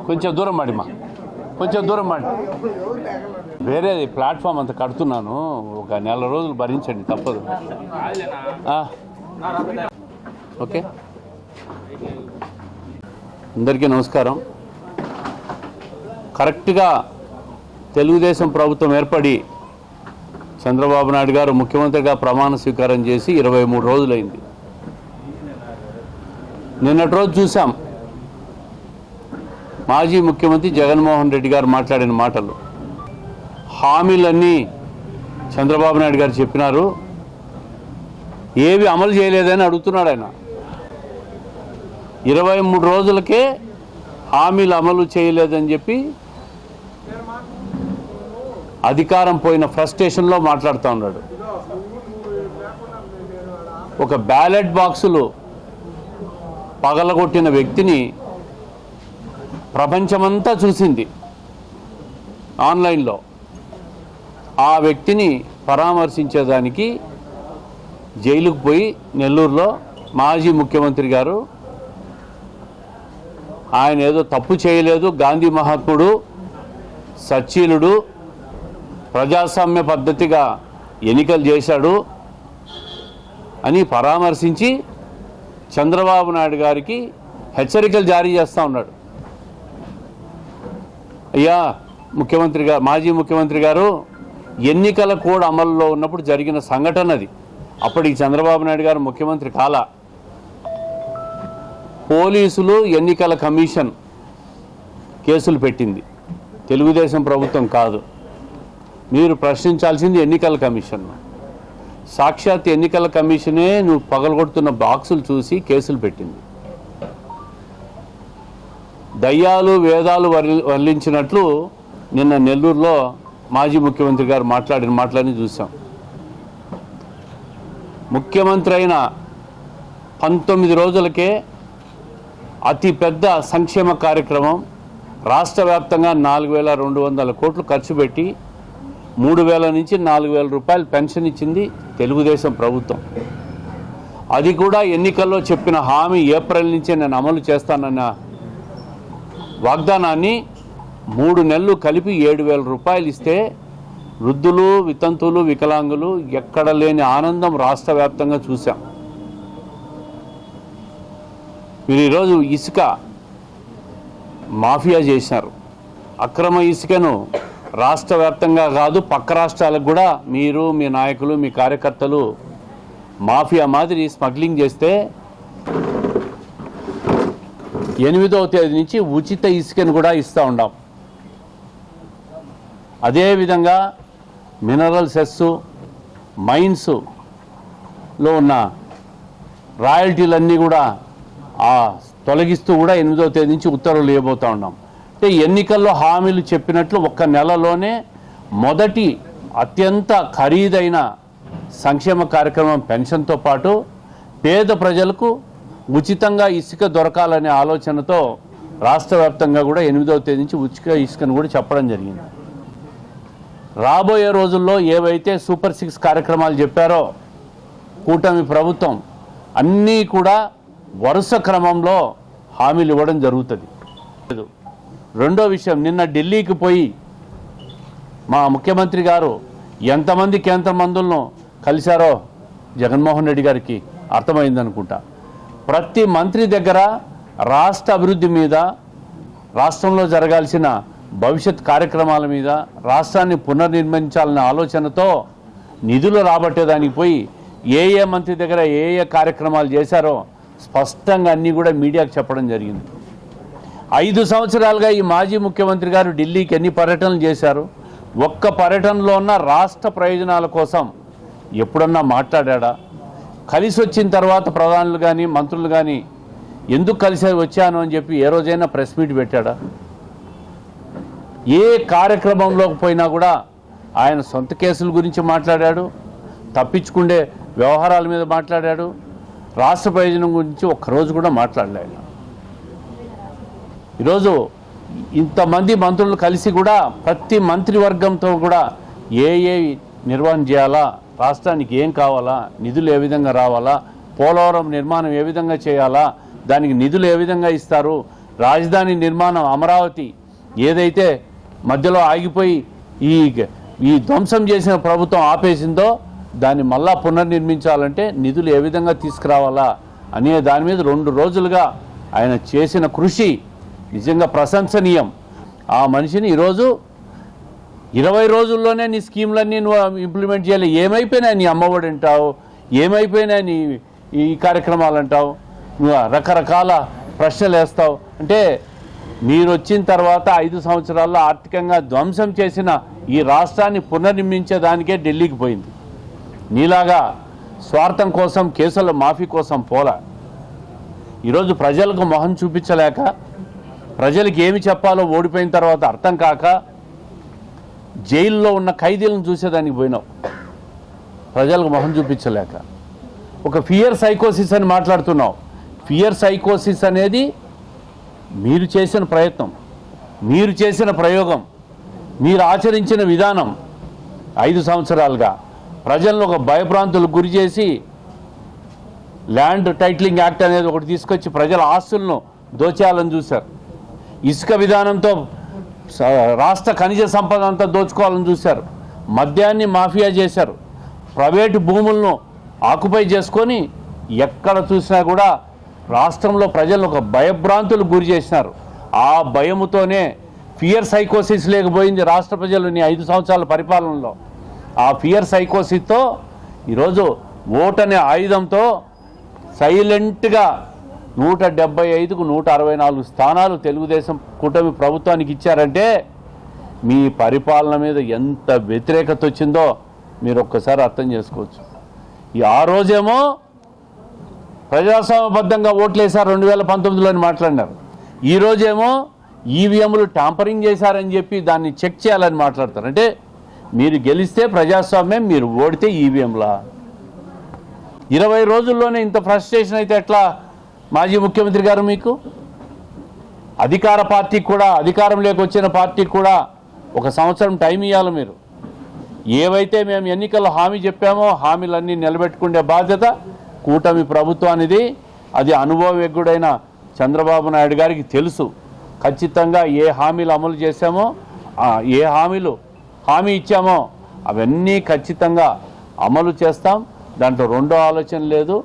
కొంచెం దూరం మాడిమా, కొంచెం దూరం మాడి. వేరే ప్లాట్ఫామ్ అంత కడుతున్నాను, ఒక నెల రోజులు భరించండి, తప్పదు. ఓకే, అందరికీ నమస్కారం. కరెక్ట్గా తెలుగుదేశం ప్రభుత్వం ఏర్పడి చంద్రబాబు నాయుడు గారు ముఖ్యమంత్రిగా ప్రమాణ స్వీకారం చేసి 23 రోజులైంది. నిన్నటి రోజు చూసాం మాజీ ముఖ్యమంత్రి జగన్మోహన్ రెడ్డి గారు మాట్లాడిన మాటలు. హామీలన్నీ చంద్రబాబు నాయుడు గారు చెప్పినారు, ఏవి అమలు చేయలేదని అడుగుతున్నాడు ఆయన. 23 రోజులకే హామీలు అమలు చేయలేదని చెప్పి అధికారం పోయిన ఫ్రస్ట్రేషన్లో మాట్లాడుతూ ఉన్నాడు. ఒక బ్యాలెట్ బాక్సులు పగలగొట్టిన వ్యక్తిని ప్రపంచమంతా చూసింది ఆన్లైన్లో. ఆ వ్యక్తిని పరామర్శించేదానికి జైలుకు పోయి నెల్లూరులో మాజీ ముఖ్యమంత్రి గారు ఆయన ఏదో తప్పు చేయలేదు, గాంధీ మహాత్ముడు, సచ్చీలుడు, ప్రజాస్వామ్య పద్ధతిగా ఎన్నికలు చేశాడు అని పరామర్శించి చంద్రబాబు నాయుడు గారికి హెచ్చరికలు జారీ చేస్తూ ఉన్నాడు. అయ్యా మాజీ ముఖ్యమంత్రి గారు, ఎన్నికల కోడ్ అమల్లో ఉన్నప్పుడు జరిగిన సంఘటన అది. అప్పటికి చంద్రబాబు నాయుడు గారు ముఖ్యమంత్రి కాలా. పోలీసులు, ఎన్నికల కమిషన్ కేసులు పెట్టింది, తెలుగుదేశం ప్రభుత్వం కాదు. మీరు ప్రశ్నించాల్సింది ఎన్నికల కమిషన్. సాక్షాత్ ఎన్నికల కమిషనే నువ్వు పగలగొడుతున్న బాక్సులు చూసి కేసులు పెట్టింది. దయ్యాలు వేదాలు వర్లించినట్లు నిన్న నెల్లూరులో మాజీ ముఖ్యమంత్రి గారు మాట్లాడిన మాటలని చూసాం. ముఖ్యమంత్రి అయిన 19 రోజులకే అతిపెద్ద సంక్షేమ కార్యక్రమం రాష్ట్ర వ్యాప్తంగా 4,200 కోట్లు ఖర్చు పెట్టి 3,000 నుంచి 4,000 రూపాయలు పెన్షన్ ఇచ్చింది తెలుగుదేశం ప్రభుత్వం. అది కూడా ఎన్నికల్లో చెప్పిన హామీ ఏప్రిల్ నుంచే నేను అమలు చేస్తానన్న వాగ్దానాన్ని 3 నెలలు కలిపి 7,000 రూపాయలు ఇస్తే వృద్ధులు, వితంతువులు, వికలాంగులు ఎక్కడ లేని ఆనందం రాష్ట్ర వ్యాప్తంగా చూసాం. మీరు ఈరోజు ఇసుక మాఫియా చేశారు. అక్రమ ఇసుకను రాష్ట్ర వ్యాప్తంగా కాదు, పక్క రాష్ట్రాలకు కూడా మీరు, మీ నాయకులు, మీ కార్యకర్తలు మాఫియా మాదిరి స్మగ్లింగ్ చేస్తే 8వ తేదీ నుంచి ఉచిత ఇసుకను కూడా ఇస్తూ ఉన్నాం. అదేవిధంగా మినరల్ సెస్, మైన్స్లో ఉన్న రాయల్టీలన్నీ కూడా తొలగిస్తూ కూడా 8వ తేదీ నుంచి ఉత్తర్వులు ఇవ్వబోతూ ఉన్నాం. అంటే ఎన్నికల్లో హామీలు చెప్పినట్లు ఒక్క నెలలోనే మొదటి అత్యంత ఖరీదైన సంక్షేమ కార్యక్రమం పెన్షన్తో పాటు పేద ప్రజలకు ఉచితంగా ఇసుక దొరకాలనే ఆలోచనతో రాష్ట్ర వ్యాప్తంగా కూడా 8వ తేదీ నుంచి ఉచిత ఇసుకను కూడా చెప్పడం జరిగింది. రాబోయే రోజుల్లో ఏవైతే సూపర్ 6 కార్యక్రమాలు చెప్పారో కూటమి ప్రభుత్వం అన్నీ కూడా వరుస క్రమంలో హామీలు ఇవ్వడం జరుగుతుంది. రెండో విషయం, నిన్న ఢిల్లీకి పోయి మా ముఖ్యమంత్రి గారు ఎంతమంది కేంద్ర మంత్రులను కలిశారో జగన్మోహన్ రెడ్డి గారికి అర్థమైందనుకుంటా. ప్రతి మంత్రి దగ్గర రాష్ట్ర అభివృద్ధి మీద, రాష్ట్రంలో జరగాల్సిన భవిష్యత్ కార్యక్రమాల మీద, రాష్ట్రాన్ని పునర్నిర్మించాలనే ఆలోచనతో నిధులు రాబట్టేదానికి పోయి ఏ మంత్రి దగ్గర ఏ కార్యక్రమాలు చేశారో స్పష్టంగా అన్నీ కూడా మీడియాకు చెప్పడం జరిగింది. 5 సంవత్సరాలుగా ఈ మాజీ ముఖ్యమంత్రి గారు ఢిల్లీకి ఎన్ని పర్యటనలు చేశారు? ఒక్క పర్యటనలో ఉన్న రాష్ట్ర ప్రయోజనాల కోసం ఎప్పుడన్నా మాట్లాడా? కలిసి వచ్చిన తర్వాత ప్రధానులు కానీ మంత్రులు కానీ ఎందుకు కలిసి వచ్చాను అని చెప్పి ఏ రోజైనా ప్రెస్ మీట్ పెట్టాడా? ఏ కార్యక్రమంలోకి పోయినా కూడా ఆయన సొంత కేసుల గురించి మాట్లాడాడు, తప్పించుకుండే వ్యవహారాల మీద మాట్లాడాడు, రాష్ట్ర ప్రయోజనం గురించి ఒక్కరోజు కూడా మాట్లాడలేదు. ఈరోజు ఇంతమంది మంత్రులు కలిసి కూడా ప్రతి మంత్రివర్గంతో కూడా ఏ నిర్వహణ చేయాలా, రాష్ట్రానికి ఏం కావాలా, నిధులు ఏ విధంగా రావాలా, పోలవరం నిర్మాణం ఏ విధంగా చేయాలా, దానికి నిధులు ఏ విధంగా ఇస్తారు, రాజధాని నిర్మాణం అమరావతి ఏదైతే మధ్యలో ఆగిపోయి ఈ ధ్వంసం చేసిన ప్రభుత్వం ఆపేసిందో దాన్ని మళ్ళా పునర్నిర్మించాలంటే నిధులు ఏ విధంగా తీసుకురావాలా అనే దాని మీద 2 రోజులుగా ఆయన చేసిన కృషి నిజంగా ప్రశంసనీయం. ఆ మనిషిని ఈరోజు 20 రోజుల్లోనే నీ స్కీమ్లన్నీ నువ్వు ఇంప్లిమెంట్ చేయాలి. ఏమైపోయినాయి నీ అమ్మఒడి అంటావు, ఏమైపోయినాయి నీ ఈ కార్యక్రమాలు అంటావు, నువ్వు రకరకాల ప్రశ్నలు వేస్తావు. అంటే మీరు వచ్చిన తర్వాత 5 సంవత్సరాల్లో ఆర్థికంగా ధ్వంసం చేసిన ఈ రాష్ట్రాన్ని పునర్నిర్మించేదానికే ఢిల్లీకి పోయింది. నీలాగా స్వార్థం కోసం, కేసుల మాఫీ కోసం పోలా. ఈరోజు ప్రజలకు మొహం చూపించలేక, ప్రజలకు ఏమి చెప్పాలో ఓడిపోయిన తర్వాత అర్థం కాక జైల్లో ఉన్న ఖైదీలను చూసేదానికి పోయినావు, ప్రజలకు మొహం చూపించలేక. ఒక ఫియర్ సైకోసిస్ అని మాట్లాడుతున్నావు. ఫియర్ సైకోసిస్ అనేది మీరు చేసిన ప్రయత్నం, మీరు చేసిన ప్రయోగం, మీరు ఆచరించిన విధానం 5 సంవత్సరాలుగా ప్రజలను ఒక భయభ్రాంతులకు గురి చేసి ల్యాండ్ టైటిలింగ్ యాక్ట్ అనేది ఒకటి తీసుకొచ్చి ప్రజల ఆస్తులను దోచేయాలని చూశారు. ఇసుక విధానంతో రాష్ట్ర ఖనిజ సంపద అంతా దోచుకోవాలని చూశారు. మద్యాన్ని మాఫియా చేశారు. ప్రైవేటు భూములను ఆక్యుపై చేసుకొని ఎక్కడ చూసినా కూడా రాష్ట్రంలో ప్రజలను ఒక భయభ్రాంతులకు గురి చేసినారు. ఆ భయముతోనే ఫియర్ సైకోసిస్ లేకపోయింది రాష్ట్ర ప్రజలు నీ 5 సంవత్సరాల పరిపాలనలో. ఆ ఫియర్ సైకోసిస్తో ఈరోజు ఓటనే ఆయుధంతో సైలెంట్గా 175కు 164 స్థానాలు తెలుగుదేశం కూటమి ప్రభుత్వానికి ఇచ్చారంటే మీ పరిపాలన మీద ఎంత వ్యతిరేకత వచ్చిందో మీరు ఒక్కసారి అర్థం చేసుకోవచ్చు. ఆ రోజేమో ప్రజాస్వామ్యబద్ధంగా ఓట్లేశారు 2019లో అని మాట్లాడినారు. ఈరోజేమో ఈవీఎంలు టాంపరింగ్ చేశారని చెప్పి దాన్ని చెక్ చేయాలని మాట్లాడతారు. అంటే మీరు గెలిస్తే ప్రజాస్వామ్యం, మీరు ఓడితే ఈవీఎంలా? 20 రోజుల్లోనే ఇంత ఫ్రస్ట్రేషన్ అయితే ఎట్లా మాజీ ముఖ్యమంత్రి గారు? మీకు అధికార పార్టీకి కూడా, అధికారంలోకి వచ్చిన పార్టీకి కూడా 1 సంవత్సరం టైం ఇవ్వాలి. మీరు ఏవైతే మేము ఎన్నికల్లో హామీ చెప్పామో హామీలన్నీ నిలబెట్టుకునే బాధ్యత కూటమి ప్రభుత్వానిది. అది అనుభవజ్ఞుడైన చంద్రబాబు నాయుడు గారికి తెలుసు. ఖచ్చితంగా ఏ హామీలు అమలు చేశామో, ఏ హామీ ఇచ్చామో అవన్నీ ఖచ్చితంగా అమలు చేస్తాం. దాంట్లో రెండో ఆలోచన లేదు.